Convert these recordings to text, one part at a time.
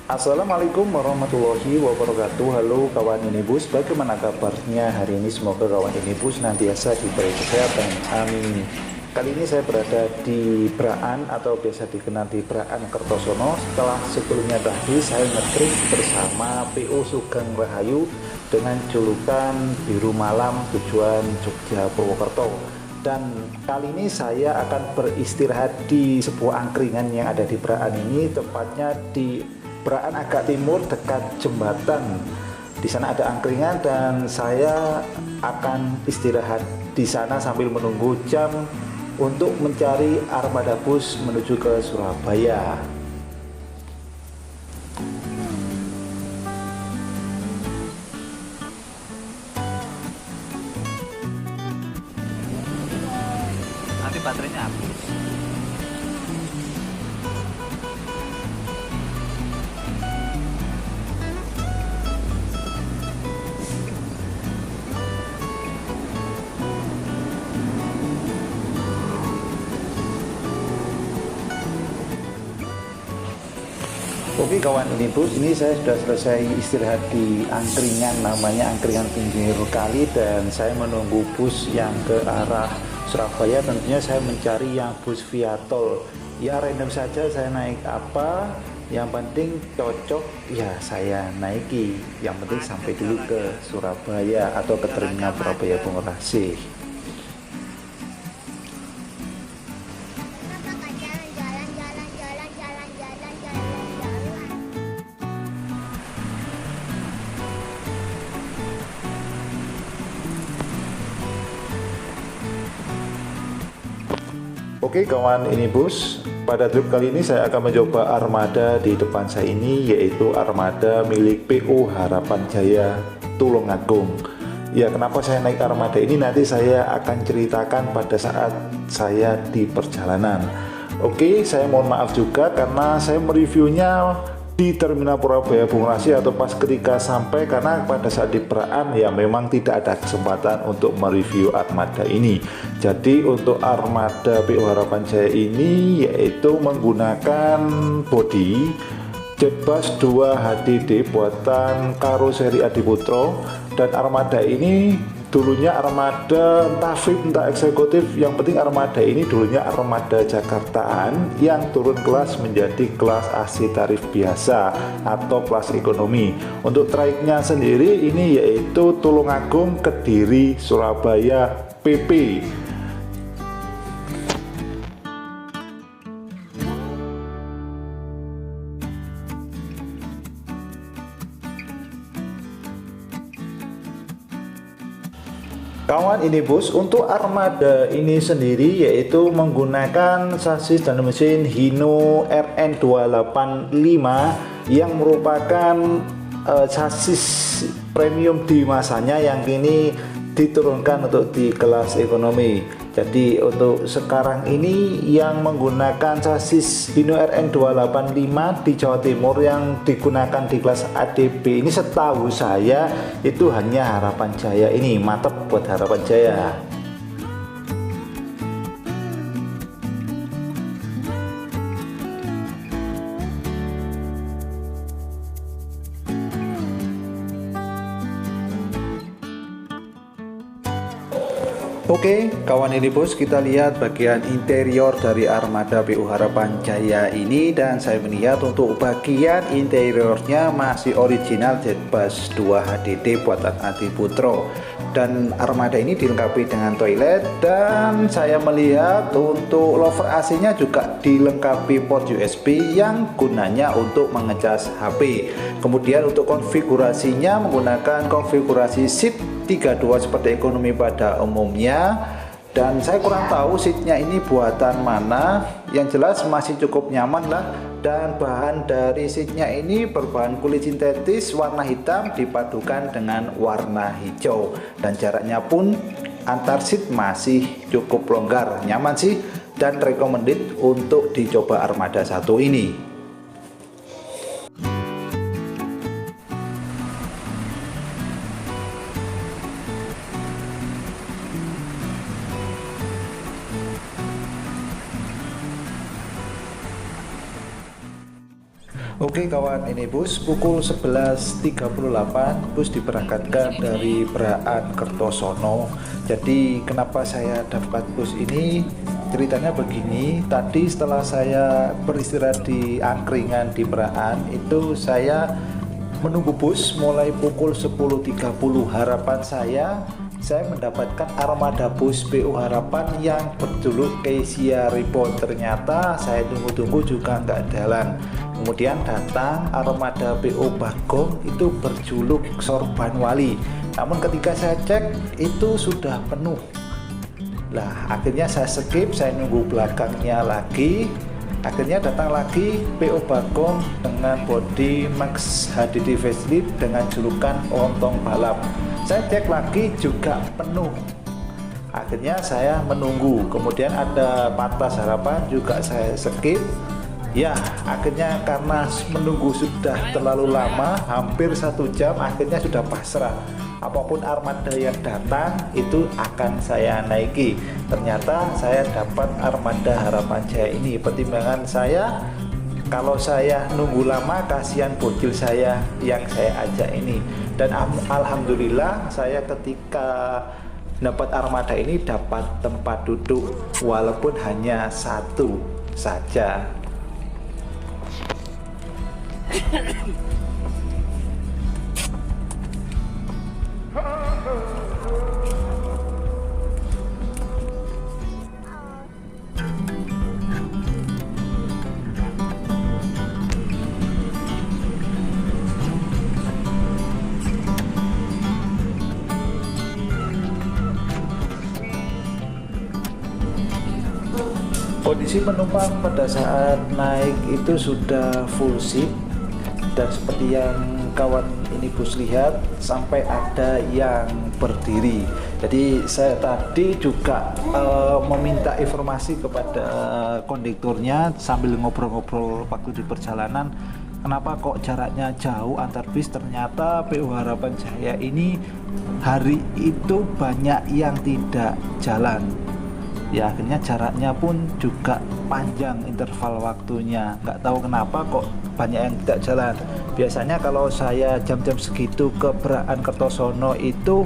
Assalamualaikum warahmatullahi wabarakatuh. Halo kawan Inibus, bagaimana kabarnya hari ini? Semoga kawan Inibus nantiasa diberi kesehatan, amin. Kali ini saya berada di Braan atau biasa dikenal di Braan Kertosono. Setelah sebelumnya tadi saya nge-trip bersama PO Sugeng Rahayu dengan julukan Biru Malam tujuan Jogja Purwokerto. Dan kali ini saya akan beristirahat di sebuah angkringan yang ada di Braan ini, tepatnya di Braan agak timur dekat jembatan. Di sana ada angkringan dan saya akan istirahat di sana sambil menunggu jam untuk mencari armada bus menuju ke Surabaya. Nanti baterainya habis. Oke kawan Inibus, ini saya sudah selesai istirahat di angkringan, namanya angkringan pinggir kali, dan saya menunggu bus yang ke arah Surabaya. Tentunya saya mencari yang bus via tol. Ya random saja saya naik apa, yang penting cocok ya saya naiki. Yang penting sampai dulu ke Surabaya atau ke terminal Surabaya Bungurasi. Oke kawan Inibus, pada trip kali ini saya akan mencoba armada di depan saya ini, yaitu armada milik PO Harapan Jaya Tulungagung. Ya, kenapa saya naik armada ini nanti saya akan ceritakan pada saat saya di perjalanan. Oke, saya mohon maaf juga karena saya mereviewnya di terminal Surabaya Bungurasi atau pas ketika sampai, karena pada saat di Braan ya memang tidak ada kesempatan untuk mereview armada ini. Jadi untuk armada PO Harapan Jaya ini yaitu menggunakan bodi Jetbus 2 HDD buatan karoseri Adiputro, dan armada ini dulunya armada entah VIP entah eksekutif, yang penting armada ini dulunya armada Jakartaan yang turun kelas menjadi kelas AC tarif biasa atau kelas ekonomi. Untuk trayeknya sendiri ini yaitu Tulungagung, Kediri, Surabaya PP. Kawan Inibus, untuk armada ini sendiri yaitu menggunakan sasis dan mesin Hino RN285 yang merupakan sasis premium di masanya yang kini diturunkan untuk di kelas ekonomi. Jadi untuk sekarang ini yang menggunakan sasis Hino RN285 di Jawa Timur yang digunakan di kelas ADB ini setahu saya itu hanya Harapan Jaya ini. Mantap buat Harapan Jaya. Oke, kawan Inibus, kita lihat bagian interior dari armada PO Harapan Jaya ini, dan saya melihat untuk bagian interiornya masih original Jetbus 2 HDD buatan Adiputro, dan armada ini dilengkapi dengan toilet, dan saya melihat untuk lover AC-nya juga dilengkapi port USB yang gunanya untuk mengecas HP. Kemudian untuk konfigurasinya menggunakan konfigurasi seat 32 seperti ekonomi pada umumnya, dan saya kurang tahu seatnya ini buatan mana. Yang jelas masih cukup nyaman lah, dan bahan dari seatnya ini berbahan kulit sintetis warna hitam dipadukan dengan warna hijau, dan jaraknya pun antar seat masih cukup longgar, nyaman sih, dan recommended untuk dicoba armada satu ini. Oke kawan, ini bus pukul 11.38 bus diberangkatkan dari Braan Kertosono. Jadi kenapa saya dapat bus ini? Ceritanya begini, tadi setelah saya beristirahat di angkringan di Braan itu saya menunggu bus mulai pukul 10.30. Harapan saya mendapatkan armada bus PO Harapan yang berjuluk Asia Reborn. Ternyata saya tunggu-tunggu juga nggak jalan. Kemudian datang armada PO Bagong itu berjuluk Sorban Wali. Namun ketika saya cek itu sudah penuh. Lah akhirnya saya skip, saya nunggu belakangnya lagi. Akhirnya datang lagi PO Bagong dengan bodi Max HDD facelift dengan julukan Lontong Balap. Saya cek lagi juga penuh. Akhirnya saya menunggu. Kemudian ada Pantas Harapan juga saya skip. Ya, akhirnya karena menunggu sudah terlalu lama, hampir 1 jam, akhirnya sudah pasrah. Apapun armada yang datang itu akan saya naiki. Ternyata saya dapat armada Harapan Jaya ini. Pertimbangan saya, kalau saya nunggu lama kasihan bocil saya yang saya ajak ini. Dan alhamdulillah saya ketika dapat armada ini dapat tempat duduk walaupun hanya 1 saja. Kondisi penumpang pada saat naik itu sudah full seat dan seperti yang kawan ini bus lihat sampai ada yang berdiri. Jadi saya tadi juga meminta informasi kepada kondekturnya sambil ngobrol-ngobrol waktu di perjalanan, kenapa kok jaraknya jauh antar bis. Ternyata PO Harapan Jaya ini hari itu banyak yang tidak jalan. Ya akhirnya jaraknya pun juga panjang interval waktunya. Nggak tahu kenapa kok banyak yang tidak jalan. Biasanya kalau saya jam-jam segitu ke Braan Kertosono itu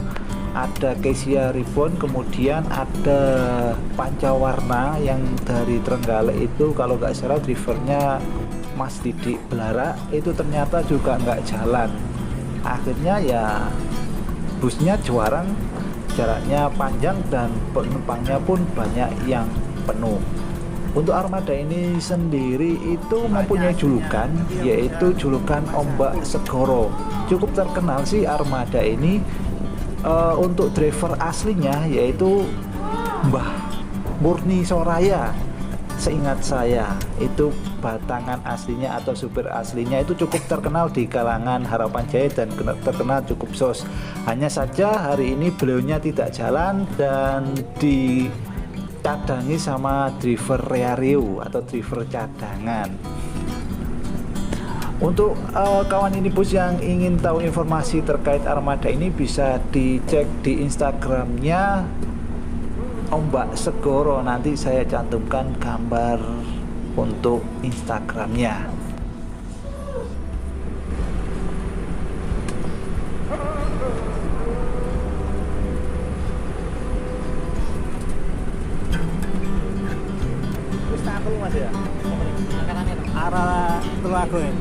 ada Asia Reborn, kemudian ada Pancawarna yang dari Trenggalek itu kalau nggak salah drivernya Mas Didik Belara itu ternyata juga nggak jalan. Akhirnya ya busnya Juarang, jaraknya panjang dan penumpangnya pun banyak yang penuh. Untuk armada ini sendiri itu mempunyai julukan, yaitu julukan Ombak Segoro. Cukup terkenal sih armada ini. Untuk driver aslinya yaitu Mbah Murni Soraya. Seingat saya itu batangan aslinya atau supir aslinya itu cukup terkenal di kalangan Harapan Jaya dan terkenal cukup sos. Hanya saja hari ini beliaunya tidak jalan dan dicadangi sama driver Reario atau driver cadangan. Untuk kawan ini bus yang ingin tahu informasi terkait armada ini bisa dicek di Instagramnya Ombak Segoro. Nanti saya cantumkan gambar untuk Instagramnya. Terus tak perlu mas ya? Arah Telagoen.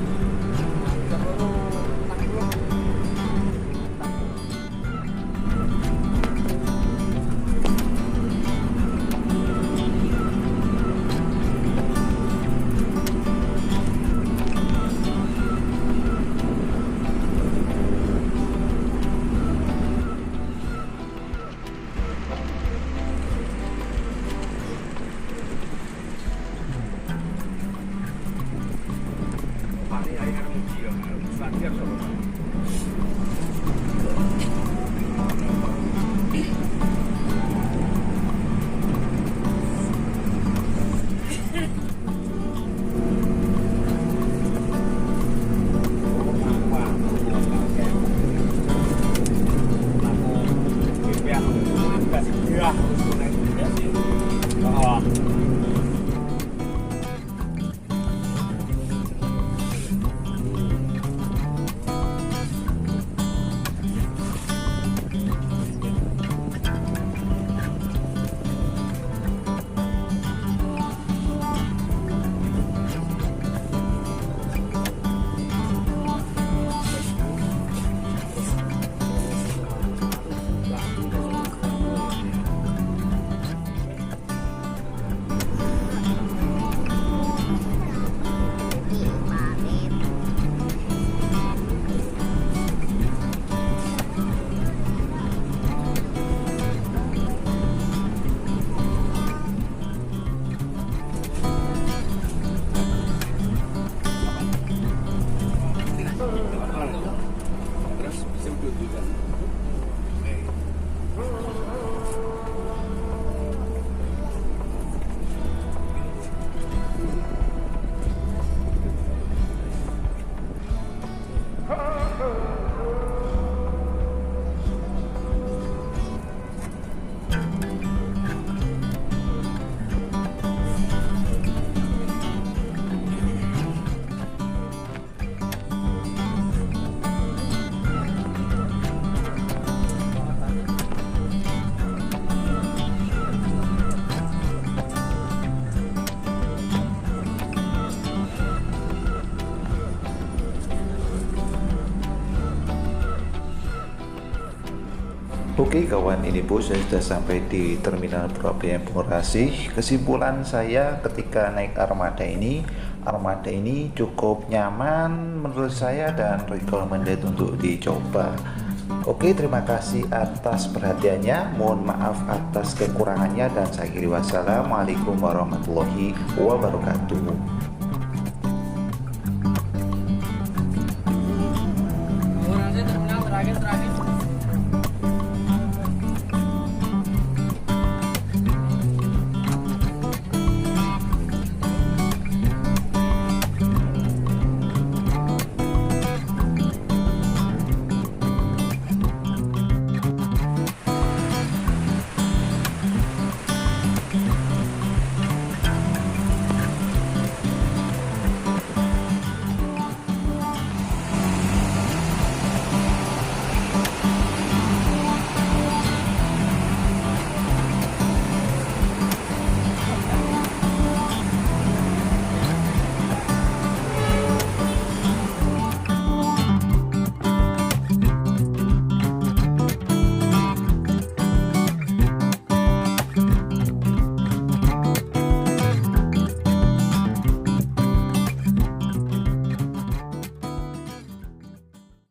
Oke kawan, ini bos, saya sudah sampai di terminal Purabaya Bungurasi. Kesimpulan saya ketika naik armada ini cukup nyaman menurut saya dan recommended untuk dicoba. Oke, terima kasih atas perhatiannya. Mohon maaf atas kekurangannya dan saya akhiri wassalamualaikum warahmatullahi wabarakatuh.